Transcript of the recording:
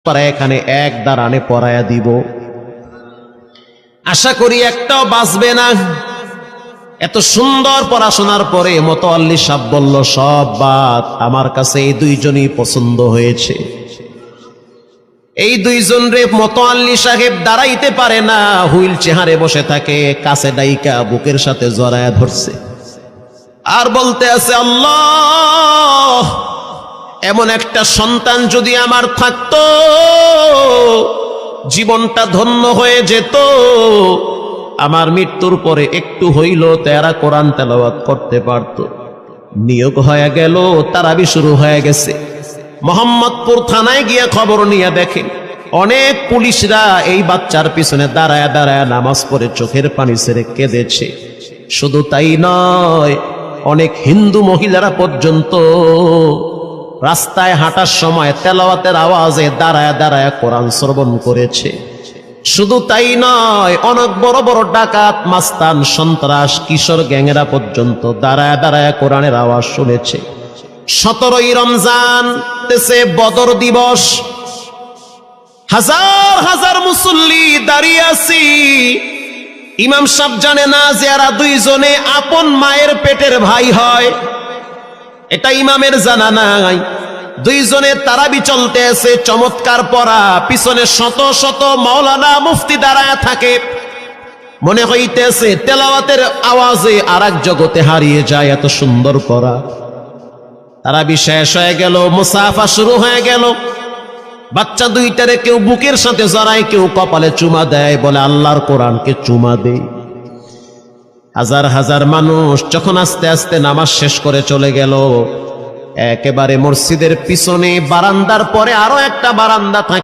পারা এখানে এক দাঁড়ানে পড়ায়া দিব। আশা করি একটাও বাঁচবে না। এত সুন্দর পড়াশোনার পরে মোতাওয়াল্লি সাহেব বলল সব বাদ, আমার কাছে এই দুইজনই পছন্দ হয়েছে। এই দুইজন রে মোতাওয়াল্লি সাহেব দাঁড়াইতে পারে না, হুইল চেয়ারে বসে থাকে, কাছে ডাইকা বুকের সাথে জড়ায়া ধরছে আর বলতে আছে, আল্লাহ, এমন একটা সন্তান যদি আমার থাকতো জীবনটা ধন্য হয়ে যেত। আমার মৃত্যুর পরে একটু হইল তেরা কোরআন তেলাওয়াত করতে পারত। নিয়োগ হয়ে গেল, তারাবি শুরু হয়ে গেছে। মোহাম্মদপুর থানায় গিয়ে খবর নিয়ে দেখেন অনেক পুলিশরা এই বাচ্চার পিছনে দাঁড়ায় দাঁড়ায় নামাজ পড়ে চোখের পানি ছেড়ে কেঁদেছে। শুধু তাই নয়, অনেক হিন্দু মহিলারা পর্যন্ত রাস্তায় হাঁটার সময় তেলাওয়াতের আওয়াজে দাঁড়ায় দাঁড়ায় কোরআন শ্রবণ করেছে। শুধু তাই নয়, অনেক বড় বড় ডাকাত, মাস্তান, সন্ত্রাস, কিশোর গ্যাংরা পর্যন্ত দাঁড়ায় দাঁড়ায় কোরআনের আওয়াজ শুনেছে। 17ই রমজান দেশে বদর দিবস, হাজার হাজার মুসল্লি দাঁড়িয়ে আছি। ইমাম সাহেব জানে না যে এরা দুইজনে আপন মায়ের পেটের ভাই হয়, এটা ইমামের জানা নাই। দুইজনে তারাবি চলতে আছে, চমৎকার পড়া, পিছনে শত শত মাওলানা মুফতি দাঁড়ায় থাকে। মনে হইতেছে তেলাওয়াতের আওয়াজে আর এক জগতে হারিয়ে যায়, এত সুন্দর পড়া। তারাবি শেষ হয়ে গেল, মুসাফা শুরু হয়ে গেল। বাচ্চা দুইটারে কেউ বুকের সাথে জড়ায়, কেউ কপালে চুমা দেয়, বলে আল্লাহর কোরআনকে চুমা দেই। হাজার হাজার মানুষ যখন আস্তে আস্তে নামাজ শেষ করে চলে গেল, একেবারে মসজিদের পিছনে বারান্দার পরে আরো একটা বারান্দা থাকে।